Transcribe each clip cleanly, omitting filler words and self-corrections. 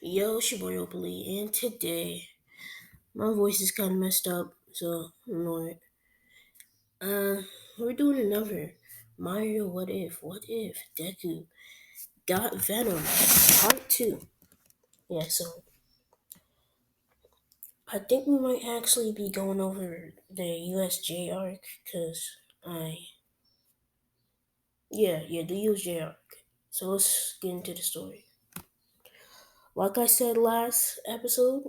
Yo, it's your boy Opally, and today my voice is kind of messed up, so ignore it. We're doing another Mario What If Deku got Venom Part 2. Yeah, so I think we might actually be going over the USJ arc, because yeah, the USJ arc. So let's get into the story. Like I said last episode,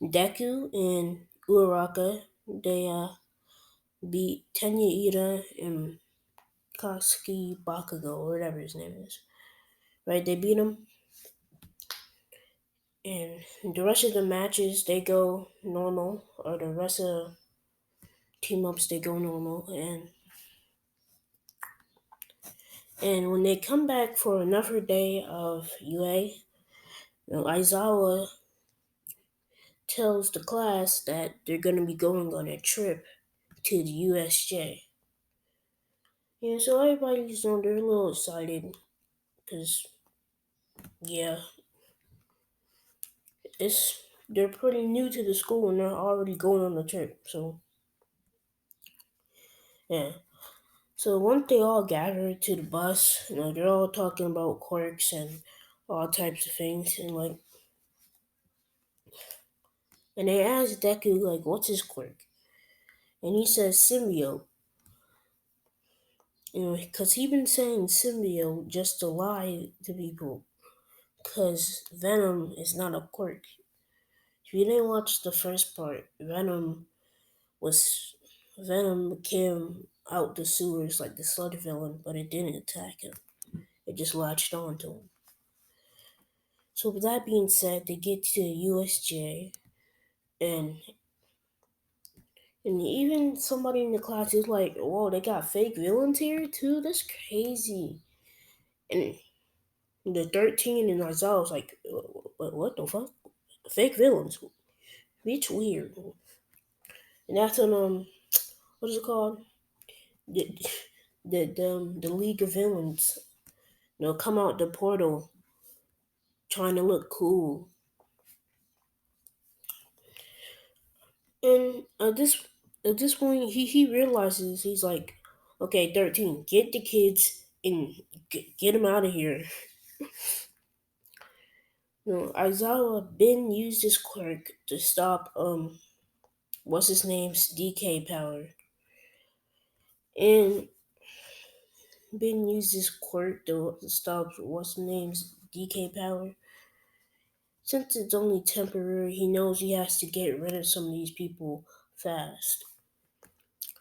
Deku and Uraraka, they beat Tenya Ida and Katsuki Bakugo, or whatever his name is. Right, they beat him, and the rest of the matches they go normal, or the rest of team ups they go normal, and when they come back for another day of UA, Aizawa tells the class that they're gonna be going on a trip to the USJ. Yeah, so everybody's they're a little excited because yeah, it's they're pretty new to the school and they're already going on the trip. So yeah. So once they all gather to the bus, they're all talking about quirks and all types of things, and they ask Deku what's his quirk, and he says symbiote. Because he been saying symbiote just to lie to people. Because Venom is not a quirk. If you didn't watch the first part, was Venom came out the sewers like the sludge villain, but it didn't attack him. It just latched onto him. So with that being said, they get to USJ, and and even somebody in the class is like, "Whoa, they got fake villains here too. That's crazy." And the 13 and Isaiah was like, "What the fuck? Fake villains? Bitch, weird." And that's when what is it called? The the League of Villains. Come out the portal trying to look cool. And at this point, he realizes he's like, okay, 13, get the kids and get them out of here. Aizawa Ben used his quirk to stop what's his name's DK power, and Ben used his quirk to stop what's his name's DK power. Since it's only temporary, he knows he has to get rid of some of these people fast.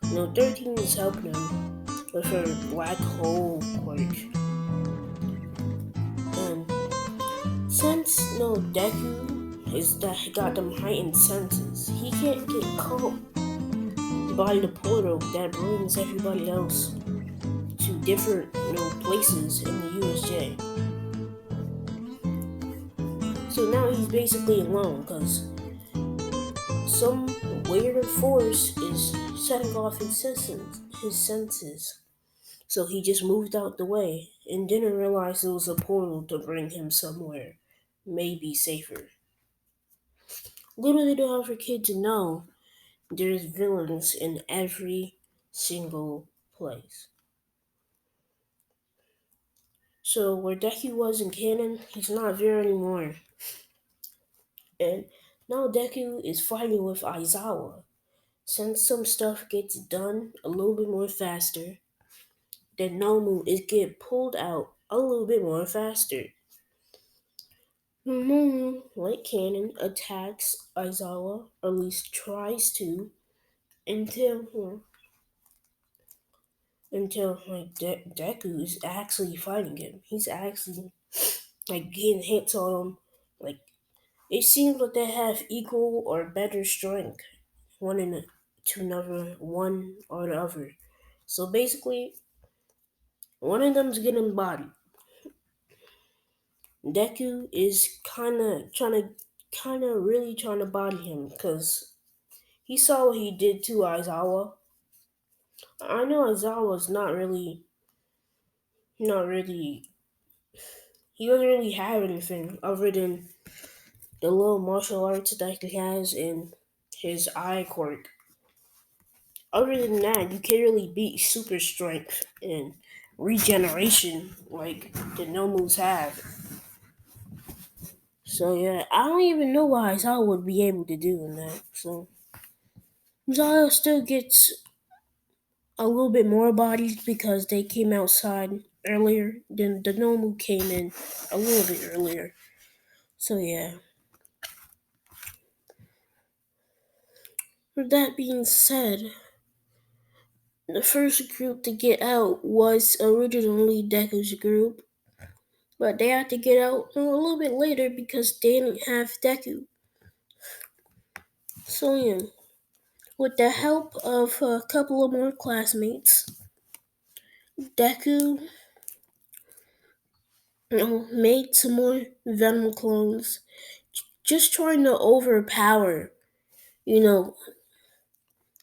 13 is helping him with her black hole quirk. And since Deku is that got them heightened senses, he can't get caught by the portal that brings everybody else to different places in the USJ. So now he's basically alone because some weird force is setting off his senses. So he just moved out the way and didn't realize it was a portal to bring him somewhere, maybe safer. Little did our kid to know there's villains in every single place. So where Deku was in canon, he's not there anymore. And now Deku is fighting with Aizawa. Since some stuff gets done a little bit more faster, then Nomu is get pulled out a little bit more faster. Nomu, like Cannon, attacks Aizawa, or at least tries to, until Deku is actually fighting him. He's actually getting hits on him. Like it seems like they have equal or better strength, to another, one or the other. So basically, one of them's getting bodied. Deku is really trying to body him because he saw what he did to Aizawa. I know Aizawa's not really he doesn't really have anything other than the little martial arts that he has and his eye quirk. Other than that, you can't really beat super strength and regeneration like the Nomus have. So yeah, I don't even know why Aizawa would be able to do that. So Aizawa still gets a little bit more bodies because they came outside earlier than the Nomu came in a little bit earlier. So yeah. With that being said, the first group to get out was originally Deku's group, but they had to get out a little bit later because they didn't have Deku. So yeah, with the help of a couple of more classmates, Deku made some more Venom clones, just trying to overpower, you know,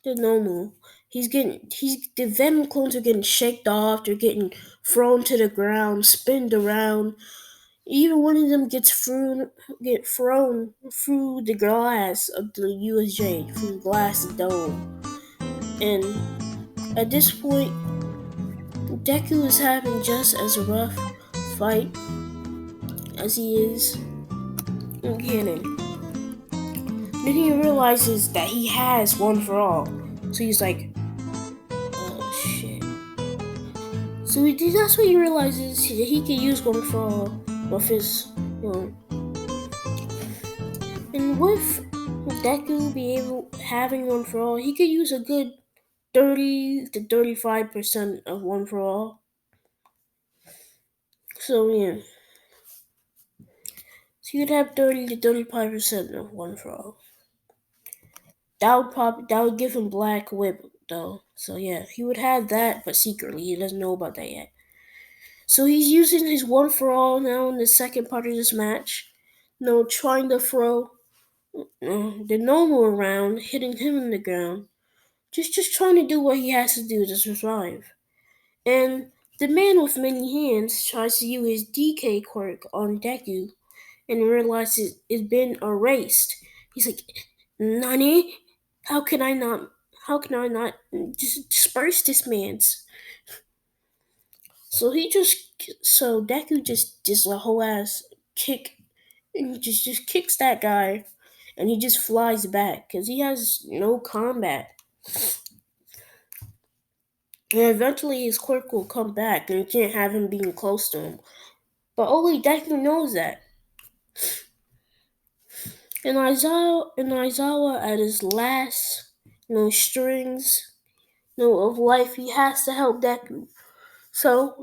the Nomu. The Venom clones are getting shaked off. They're getting thrown to the ground, spinned around. Even one of them get thrown through the glass of the USJ, through the glass dome. And at this point, Deku is having just as rough fight as he is in canon. Then he realizes that he has one for all. So he's like, oh shit. That's what he realizes that he can use one for all with his, you know, and with Deku be able having one for all, he could use a good 30 to 35% of one for all. So yeah, so you'd have 30 to 35% of one for all. That would give him Black Whip though. So yeah, he would have that, but secretly he doesn't know about that yet. So he's using his one for all now in the second part of this match. Trying to throw the normal around, hitting him in the ground. Just trying to do what he has to do to survive. And the man with many hands tries to use his DK quirk on Deku and realizes it's been erased. He's like, Nani? How can I not? How can I not just disperse this man's? So Deku just a whole ass kick and just kicks that guy, and he just flies back because he has no combat. And eventually his quirk will come back, and you can't have him being close to him. But only Deku knows that. And Aizawa at his last, strings, of life, he has to help Deku. So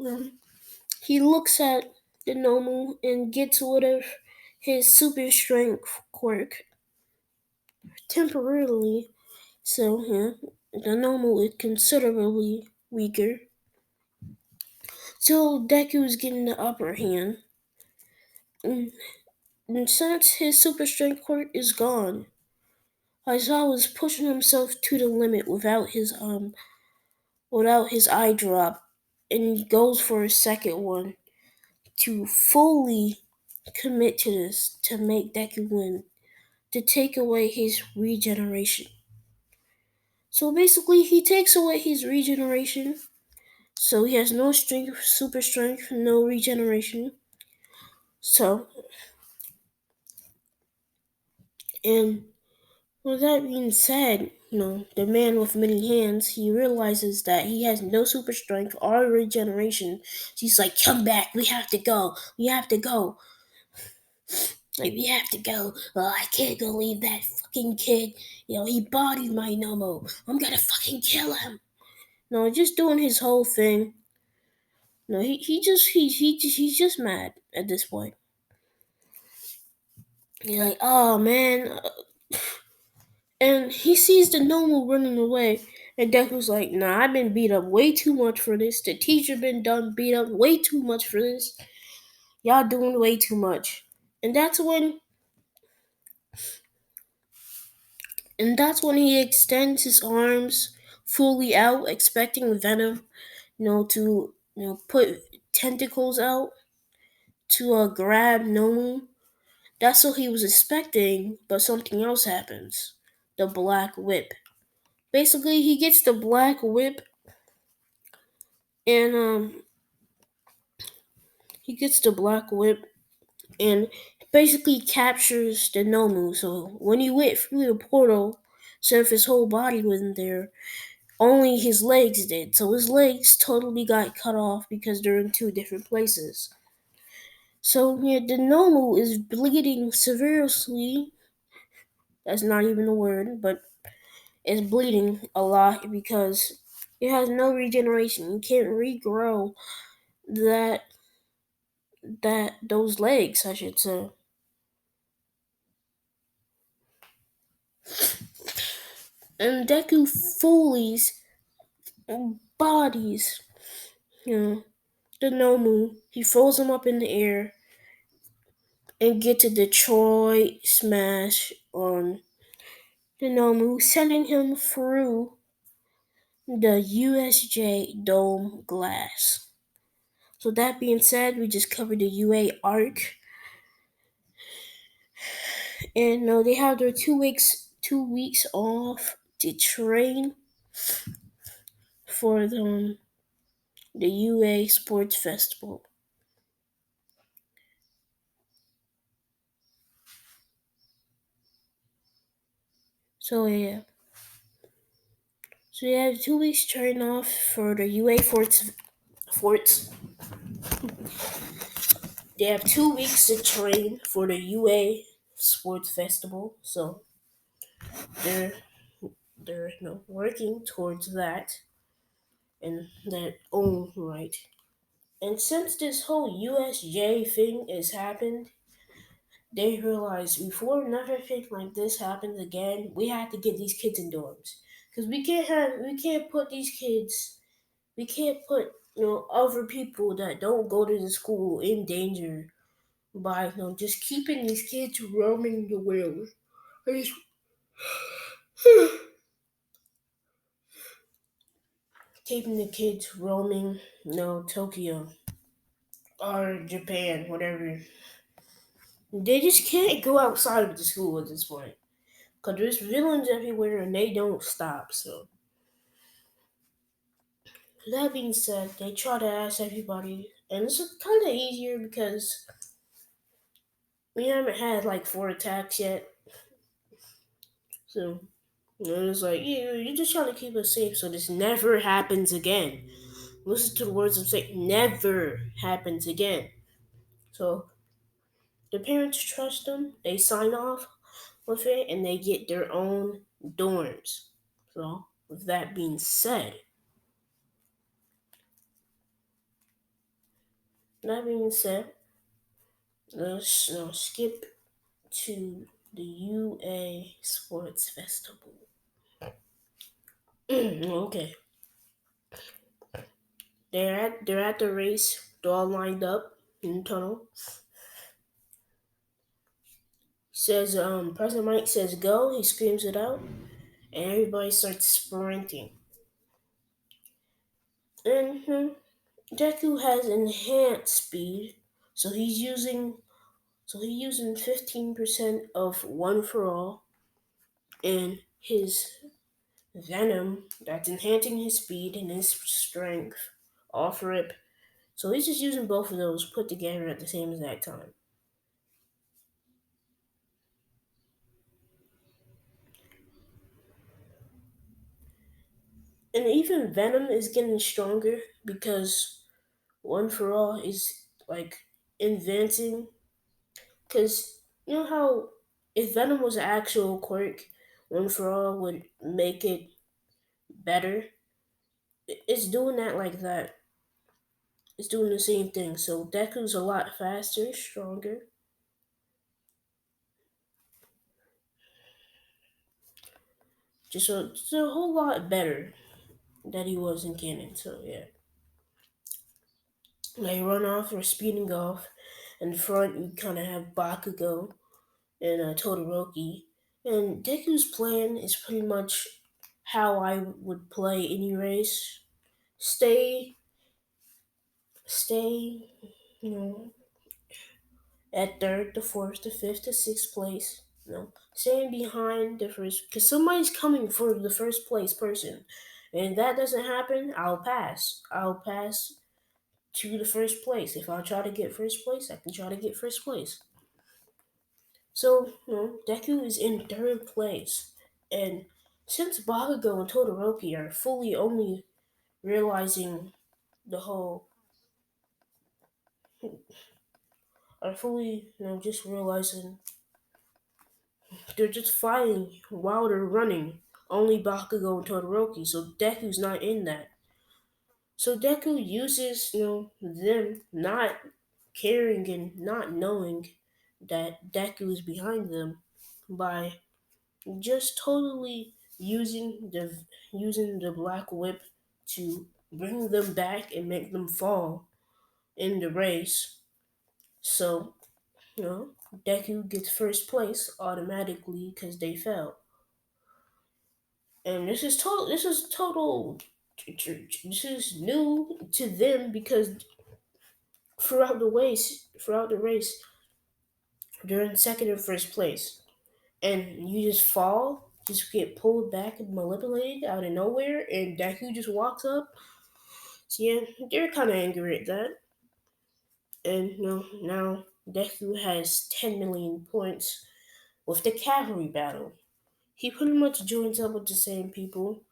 he looks at the Nomu and gets rid of his super strength quirk temporarily. So the Nomu is considerably weaker. So Deku is getting the upper hand. And, and since his super strength quirk is gone, Aizawa was pushing himself to the limit without his eye drop, and he goes for a second one to fully commit to this to make Deku win, to take away his regeneration. So basically, he takes away his regeneration, so he has no strength, super strength, no regeneration. So, and with that being said, the man with many hands, he realizes that he has no super strength or regeneration. So he's like, come back, we have to go, we have to go. Like, we have to go. I can't go leave that fucking kid. He bodied my Nomo. I'm gonna fucking kill him. No, just doing his whole thing. No, he's just mad at this point. He's like, oh man, and he sees the Nomo running away. And Deku's like, nah, I've been beat up way too much for this. The teacher been done beat up way too much for this. Y'all doing way too much. And that's when he extends his arms fully out, expecting Venom, to put tentacles out. to grab Nomu. That's what he was expecting, but something else happens. The Black Whip. Basically, he gets the Black Whip, and he gets the Black Whip, and basically captures the Nomu. So when he went through the portal, so if his whole body wasn't there, only his legs did. So his legs totally got cut off because they're in two different places. So yeah, the Nomu is bleeding severely. That's not even a word, but it's bleeding a lot because it has no regeneration. You can't regrow that those legs, I should say. And Deku fully's bodies, you know, the Nomu. He throws him up in the air and gets a Detroit smash on the Nomu, sending him through the USJ dome glass. So that being said, we just covered the UA arc, and they have their 2 weeks off to train for the UA Sports Festival. So yeah, so they have 2 weeks train off for the UA Forts. They have 2 weeks to train for the UA Sports Festival. So they're working towards that in their own right. And since this whole USJ thing has happened, they realized before another thing like this happens again, we have to get these kids in dorms because we can't put these kids, we can't put other people that don't go to the school in danger by just keeping these kids roaming the world. Just keeping the kids roaming, Tokyo or Japan, whatever. They just can't go outside of the school at this point. Because there's villains everywhere and they don't stop. So, that being said, they try to ask everybody. And it's kind of easier because we haven't had like 4 attacks yet. So, it's like, yeah, you're just trying to keep us safe so this never happens again. Listen to the words I'm saying. Never happens again. So, the parents trust them. They sign off with it and they get their own dorms. So, with that being said, let's skip to the UA Sports Festival. Okay, they're at the race. They're all lined up in the tunnel. Says President Mike says go. He screams it out, and everybody starts sprinting. And Deku has enhanced speed, so he's using 15% of one for all, and his venom that's enhancing his speed and his strength off rip. So he's just using both of those put together at the same exact time. And even Venom is getting stronger because One for All is like inventing. Because you know how if Venom was an actual quirk, One for All would make it better. It's doing that like that. It's doing the same thing. So Deku's a lot faster, stronger, just a whole lot better that he was in canon. So yeah, they run off or speeding off. In front, you kind of have Bakugo and Todoroki. And Deku's plan is pretty much how I would play any race. Stay, stay, you know, at third, the fourth, the fifth, the sixth place. Staying behind the first, because somebody's coming for the first place person, and if that doesn't happen, I'll pass. I'll pass to the first place. If I try to get first place, I can try to get first place. So, Deku is in third place, and since Bakugo and Todoroki are fully only realizing the whole, are fully, just realizing they're just fighting while they're running. Only Bakugo and Todoroki, so Deku's not in that. So Deku uses, them not caring and not knowing that Deku is behind them by just totally using the black whip to bring them back and make them fall in the race. So, Deku gets first place automatically because they fell. And this is new to them because throughout the race, they're in second and first place, and you just fall, just get pulled back and manipulated out of nowhere, and Deku just walks up. So yeah, they're kind of angry at that, and now Deku has 10 million points with the cavalry battle. He pretty much joins up with the same people,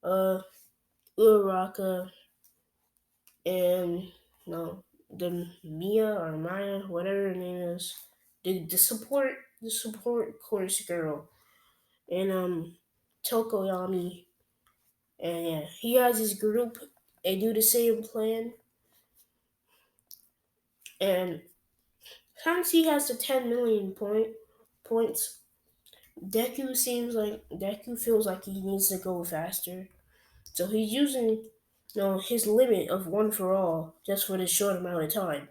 uh, Uraraka and the Mia or Maya, whatever her name is, the support chorus girl, and Tokoyami, and yeah, he has his group. They do the same plan, and since he has the 10 million points, Deku feels like he needs to go faster, so he's using his limit of one for all just for this short amount of time.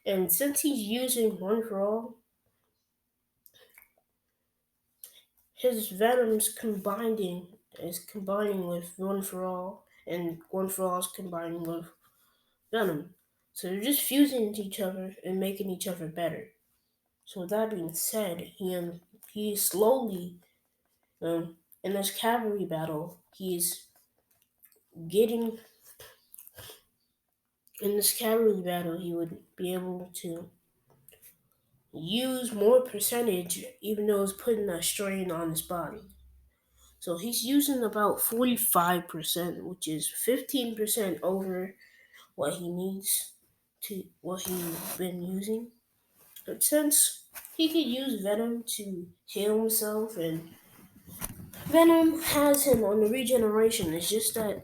And since he's using one for all, his Venom's combining is combining with One for All, and One for All is combining with Venom. So they're just fusing into each other and making each other better. So with that being said, he is slowly in this cavalry battle. He's getting in this cavalry battle. He would be able to use more percentage, even though it's putting a strain on his body. So he's using about 45%, which is 15% over what he needs what he's been using. But since he could use Venom to heal himself, and Venom has him on the regeneration, it's just that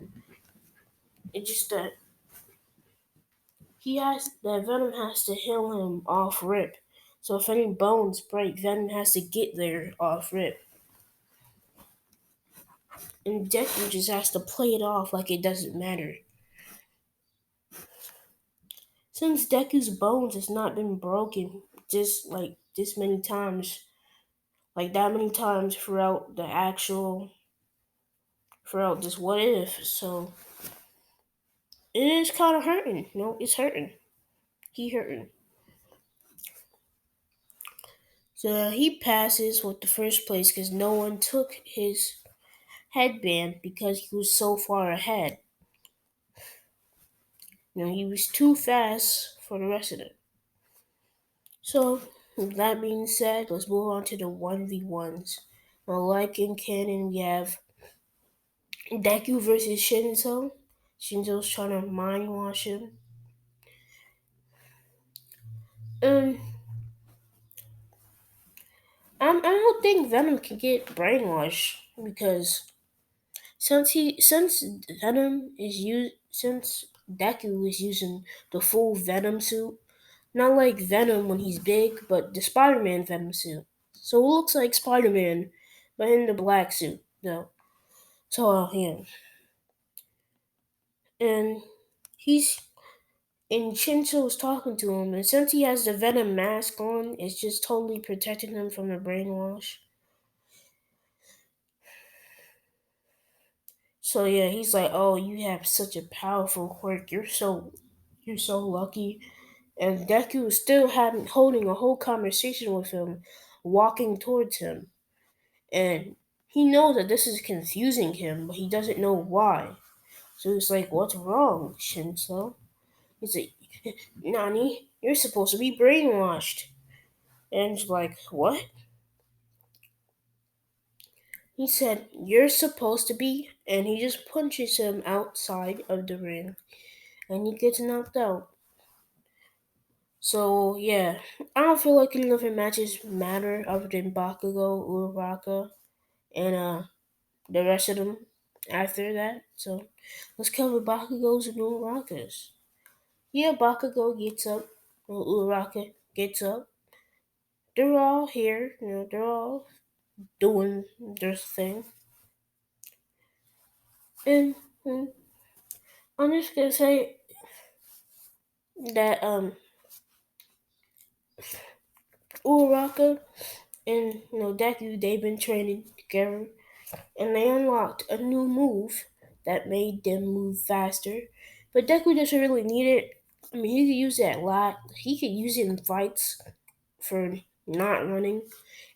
Venom has to heal him off rip. So if any bones break, Venom has to get there off rip. And Deku just has to play it off like it doesn't matter. Since Deku's bones has not been broken just like this many times, like that many times throughout this what if, so it is kind of hurting. It's hurting. He hurting. So he passes with the first place because no one took his headband because he was so far ahead. He was too fast for the rest of it. So, with that being said, let's move on to the 1v1s. Now, like in canon, we have Deku versus Shinzo. Shinzo's trying to mind wash him. And I don't think Venom can get brainwashed because since Venom is used since Deku is using the full Venom suit, not like Venom when he's big, but the Spider-Man Venom suit. So it looks like Spider-Man, but in the black suit, though. So yeah, and he's and Shinzo was talking to him, and since he has the Venom mask on, it's just totally protecting him from the brainwash. So yeah, he's like, "Oh, you have such a powerful quirk. You're so lucky." and Deku is still having holding a whole conversation with him, walking towards him. And he knows that this is confusing him, but he doesn't know why. So he's like, "What's wrong, Shinso?" He's like, "Nani, you're supposed to be brainwashed." And he's like, "What?" He said, "You're supposed to be," and he just punches him outside of the ring, and he gets knocked out. So yeah, I don't feel like any other matches matter other than Bakugo, Uraraka, and the rest of them after that. So let's cover Bakugos and Urarakas. Yeah, Bakugo gets up, Uraraka gets up. They're all here, they're all doing their thing. And I'm just gonna say that Uraraka and Deku, they've been training together, and they unlocked a new move that made them move faster. But Deku doesn't really need it. I mean, he could use it a lot. He could use it in fights for not running.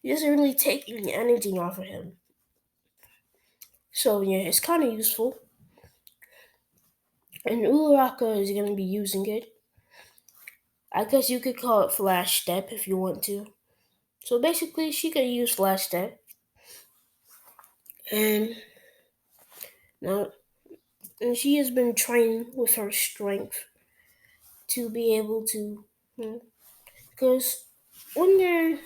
It doesn't really take any energy off of him. So yeah, it's kind of useful. And Uraraka is going to be using it. I guess you could call it Flash Step if you want to. So basically, she could use Flash Step, and now and she has been training with her strength to be able to, because when you're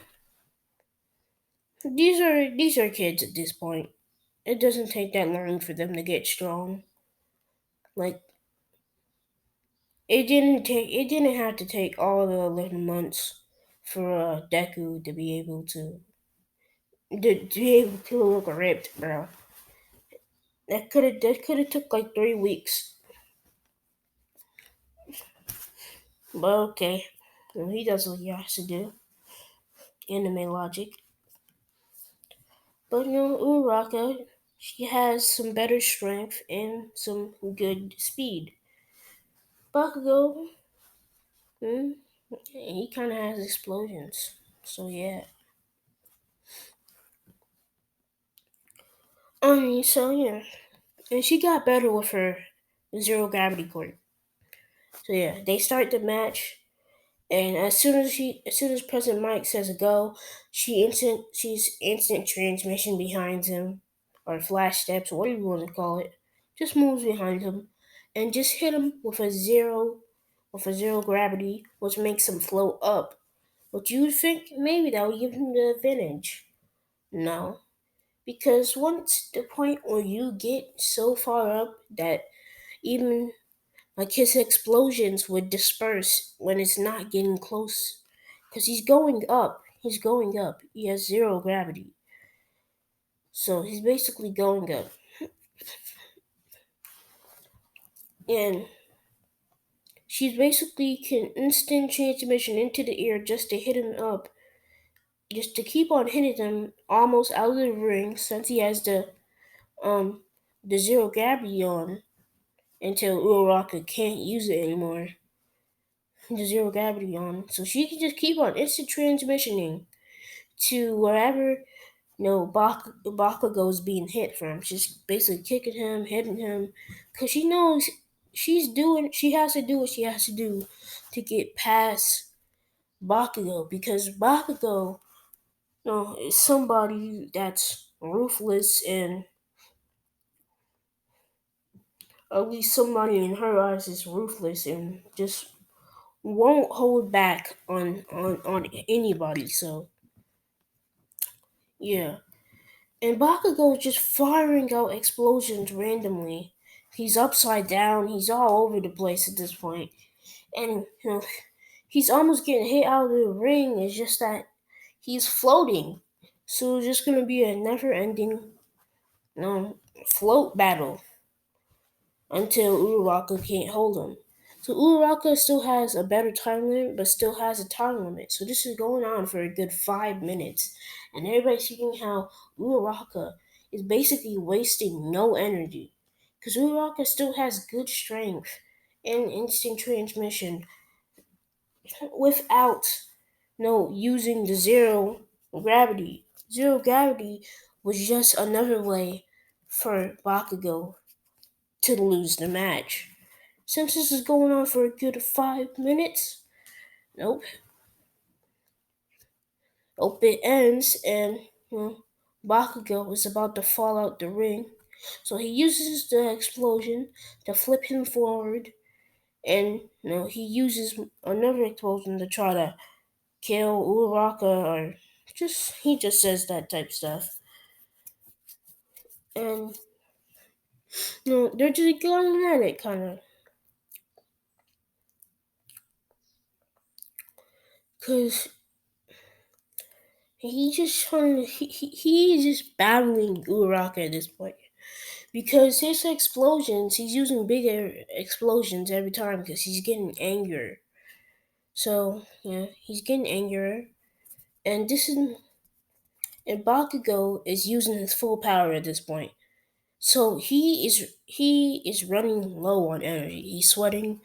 these are kids at this point. It doesn't take that long for them to get strong. Like it didn't have to take all the 11 months for Deku to be able to look ripped, bro. That could have took like 3 weeks. But okay, well, he does what he has to do. Anime logic. But Uraka, she has some better strength and some good speed. Bakugo, hmm, he kind of has explosions. So yeah. So yeah, and she got better with her zero gravity cord. So yeah, they start the match, and as soon as President Mike says go, she's instant transmission behind him, or flash steps, whatever you want to call it. Just moves behind him, and just hit him with a zero gravity, which makes him float up. But you would think maybe that would give him the advantage. No, because once the point where you get so far up that even like his explosions would disperse when it's not getting close, because he's going up. He's going up. He has zero gravity, so he's basically going up. And she's basically can instant transmission into the air just to hit him up, just to keep on hitting him almost out of the ring since he has um the zero gravity on until Uraraka can't use it anymore. The zero gravity on, so she can just keep on instant transmissioning to wherever Bakugo's being hit from. She's basically kicking him, hitting him, because she knows she has to do what she has to do to get past Bakugo, because Bakugo, is somebody that's ruthless, and at least somebody in her eyes is ruthless and just won't hold back on anybody. So yeah. And Bakugo is just firing out explosions randomly. He's upside down. He's all over the place at this point, and he's almost getting hit out of the ring. It's just that he's floating, so it's just gonna be a never-ending, float battle until Uraraka can't hold him. So Uraraka still has a better time limit, but still has a time limit. So this is going on for a good 5 minutes, and everybody's seeing how Uraraka is basically wasting no energy, because Uraraka still has good strength and instant transmission, without no using the zero gravity. Zero gravity was just another way for Bakugo to lose the match. Since this is going on for a good 5 minutes, nope, nope, it ends and you know, Bakugo is about to fall out the ring. So he uses the explosion to flip him forward, and he uses another explosion to try to kill Uraraka, or just he just says that type stuff. And they're just going at it, kind of, cause he's just battling Uraraka at this point. Because his explosions, he's using bigger explosions every time because he's getting angrier. So yeah, he's getting angrier, and this is and Bakugo is using his full power at this point. So he is running low on energy. He's sweating.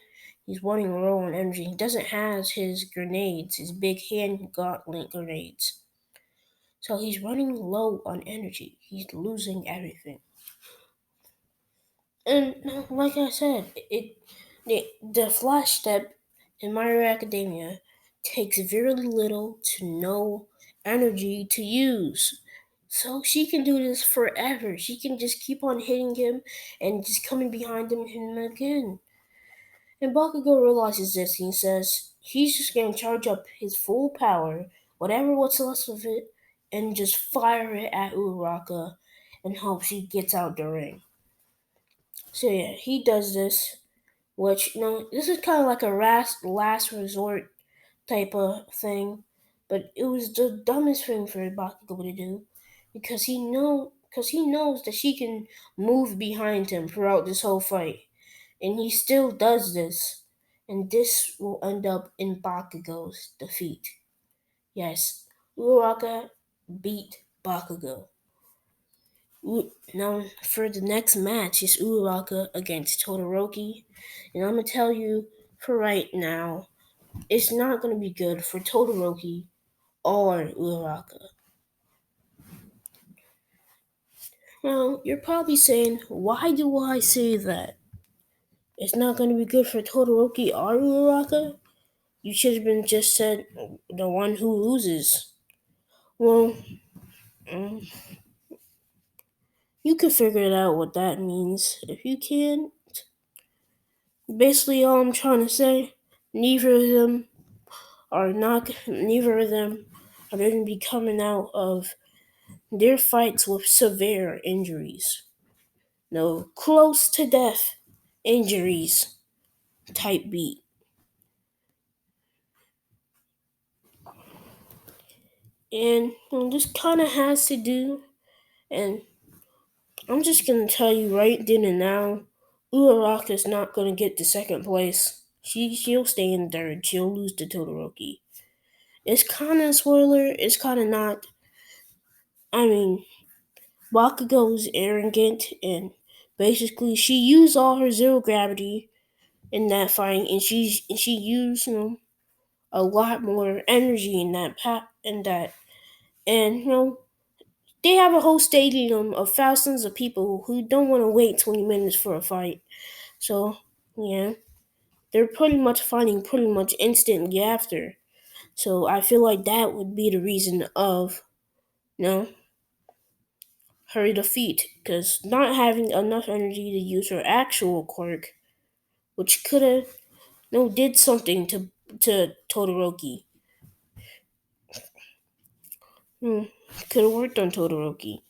He's running low on energy. He doesn't have his grenades, his big hand gauntlet grenades. So he's running low on energy. He's losing everything. And like I said, the flash step in My Hero Academia takes very little to no energy to use. So she can do this forever. She can just keep on hitting him and just coming behind him and hitting him again. And Bakugo realizes this and he says he's just gonna charge up his full power, whatever what's left of it, and just fire it at Uraraka and hope she gets out the ring. So yeah, he does this, which this is kind of like a last resort type of thing, but it was the dumbest thing for Bakugo to do, because he knows that she can move behind him throughout this whole fight, and he still does this, and this will end up in Bakugo's defeat. Yes, Uraraka beat Bakugo. Now, for the next match is Uraraka against Todoroki. And I'm going to tell you for right now, it's not going to be good for Todoroki or Uraraka. Now, you're probably saying, why do I say that? It's not going to be good for Todoroki or Uraraka? You should have been just said the one who loses. Well, mm, you can figure it out what that means. If you can, basically all I'm trying to say, neither of them neither of them are going to be coming out of their fights with severe injuries. No, close to death injuries type beat. And this kind of has to do, and I'm just going to tell you right then and now, Uraraka's not going to get to second place. She'll stay in third. She'll lose to Todoroki. It's kind of a spoiler. It's kind of not. I mean, Bakugo's arrogant, and basically she used all her zero gravity in that fight, and she used a lot more energy in that, and they have a whole stadium of thousands of people who don't want to wait 20 minutes for a fight. So yeah, they're pretty much fighting pretty much instantly after. So I feel like that would be the reason of you know her defeat, because not having enough energy to use her actual quirk, which could have did something to Todoroki. Hmm, could have worked on Todoroki.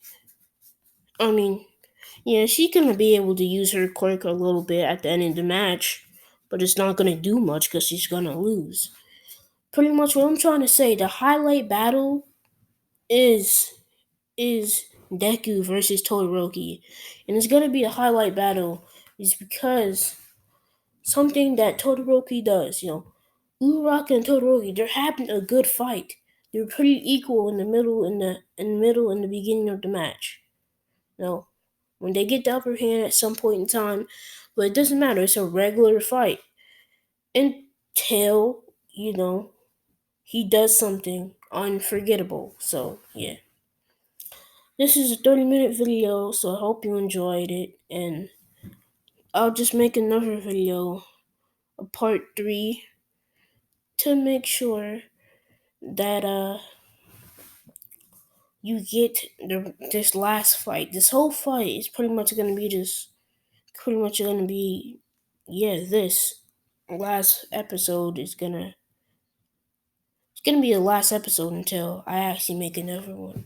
I mean, yeah, she's gonna be able to use her quirk a little bit at the end of the match, but it's not gonna do much because she's gonna lose. Pretty much what I'm trying to say. The highlight battle is is Deku versus Todoroki, and it's gonna be a highlight battle is because something that Todoroki does. Uraraka and Todoroki, they're having a good fight. They're pretty equal in the middle, in the beginning of the match. When they get the upper hand at some point in time, but it doesn't matter. It's a regular fight until you know, he does something unforgettable. So, yeah. This is a 30-minute video, so I hope you enjoyed it. And I'll just make another video, a part 3, to make sure that you get this last fight. This whole fight is pretty much gonna be this last episode is gonna it's gonna be the last episode until I actually make another one,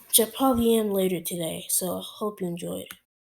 which I probably am later today. So I hope you enjoyed.